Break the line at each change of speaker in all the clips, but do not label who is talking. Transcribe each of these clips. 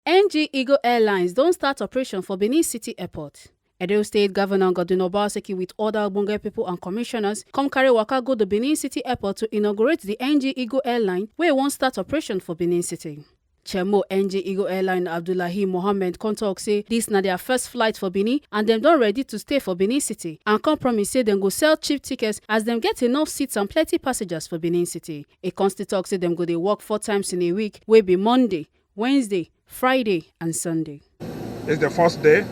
NG Eagle Airlines don't start operation for Benin City Airport. Edo State Governor Godwin Obaseki with other ogbonge people and commissioners come carry waka go to Benin City Airport to inaugurate the NG Eagle Airline wey wan start operation for Benin City. Chairman NG Eagle Airline Abdullahi Mohammed come talk say dis na their first flight for Benin and dem don ready to stay for Benin City and come promise say dem go sell cheap tickets as dem get enough seats and plenty passengers for Benin City. E come still talk say dem go dey work 4 times in a week wey be Monday, Wednesday, Friday and Sunday.
It's the first day.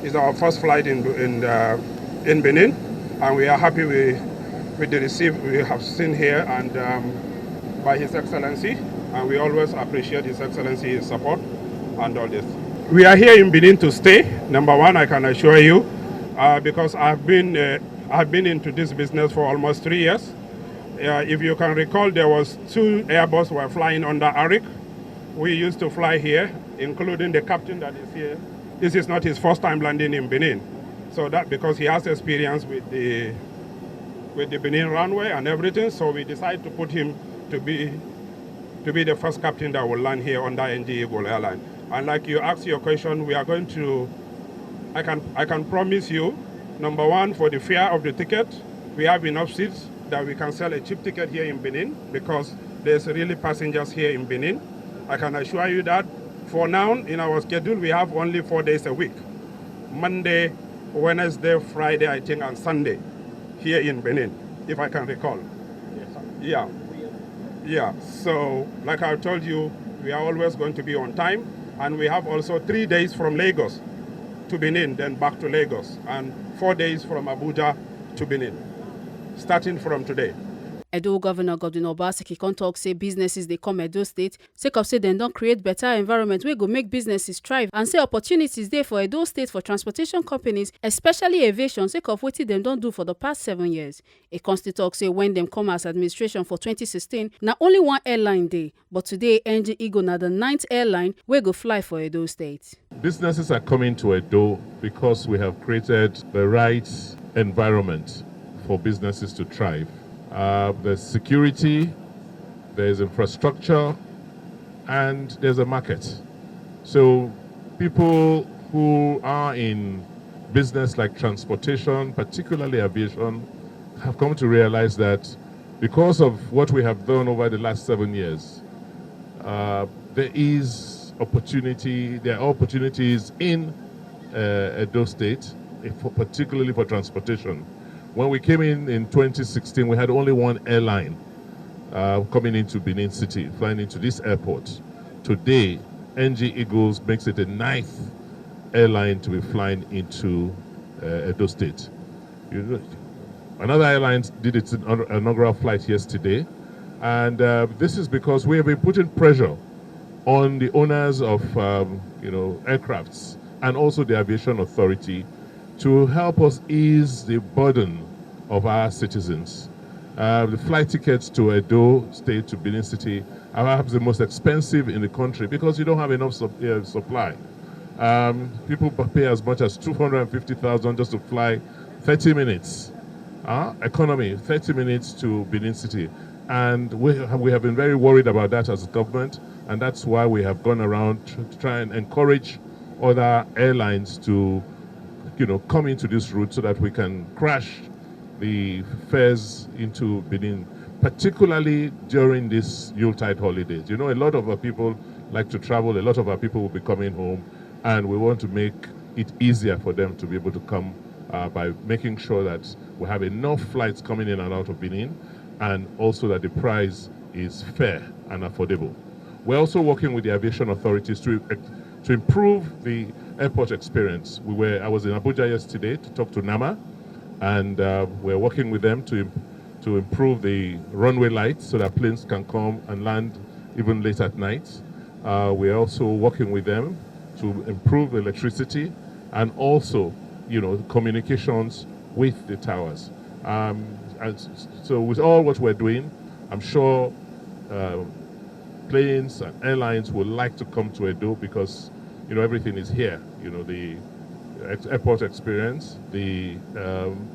It's our first flight in Benin, and we are happy with the receipt we have seen here and by His Excellency, and we always appreciate His Excellency's support and all this. We are here in Benin to stay. Number one, I can assure you, because I've been into this business for almost 3 years. If you can recall, there was 2 Airbus were flying under ARIC. We used to fly here, including the captain that is here. This is not his first time landing in Benin. So that because he has experience with the Benin runway and everything, so we decided to put him to be the first captain that will land here under NG Eagle Airline. And like you asked your question, we are going to, I can promise you, number one, for the fare of the ticket, we have enough seats that we can sell a cheap ticket here in Benin because there's really passengers here in Benin. I can assure you that for now, in our schedule, we have only 4 days a week. Monday, Wednesday, Friday, I think, and Sunday here in Benin, if I can recall. Yes. Yeah. So, like I told you, we are always going to be on time. And we have also 3 days from Lagos to Benin, then back to Lagos. And 4 days from Abuja to Benin, starting from today.
Edo Governor Godwin Obaseki come talk say businesses dey come Edo State sake of say dem don create better environment wey go make businesses thrive and say opportunities dey for Edo State for transportation companies, especially aviation, sake of wetin dem don do for the past 7 years. E come still talk say when dem come as administration for 2016, na only 1 airline dey, but today NG Eagle na the 9th airline wey go fly for Edo State.
Businesses are coming to Edo because we have created the right environment for businesses to thrive. There's security, there's infrastructure, and there's a market. So people who are in business like transportation, particularly aviation, have come to realize that because of what we have done over the last 7 years, there are opportunities in Edo State, particularly for transportation. When we came in 2016, we had only 1 airline coming into Benin City, flying into this airport. Today, NG Eagles makes it the 9th airline to be flying into Edo State. Another airline did its inaugural flight yesterday, and this is because we have been putting pressure on the owners of aircrafts and also the Aviation Authority to help us ease the burden of our citizens. The flight tickets to Edo State to Benin City are perhaps the most expensive in the country because you don't have enough supply. People pay as much as 250,000 just to fly 30 minutes. Economy, 30 minutes to Benin City. And we have been very worried about that as a government, and that's why we have gone around to try and encourage other airlines to come into this route so that we can crash the fares into Benin, particularly during these Yuletide holidays. A lot of our people like to travel, a lot of our people will be coming home, and we want to make it easier for them to be able to come by making sure that we have enough flights coming in and out of Benin, and also that the price is fair and affordable. We're also working with the aviation authorities to improve the airport experience. I was in Abuja yesterday to talk to NAMA, and we're working with them to improve the runway lights so that planes can come and land even late at night. We're also working with them to improve electricity and also, communications with the towers. And so with all what we're doing, I'm sure planes and airlines would like to come to Edo because everything is here. The airport experience, the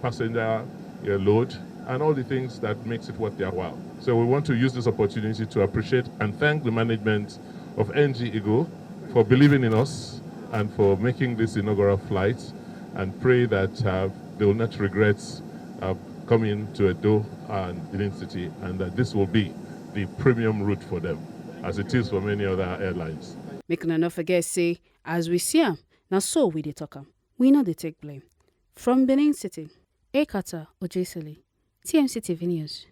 passenger load, and all the things that makes it worth their while. So we want to use this opportunity to appreciate and thank the management of NG Eagle for believing in us and for making this inaugural flight, and pray that they will not regret coming to Edo and Benin City, and that this will be the premium route for them, as it is for many other airlines.
Make una no forget, say, as we see am, na so we dey talk am. We no dey take blame. From Benin City, Ekata Ojesele, TMC TV News.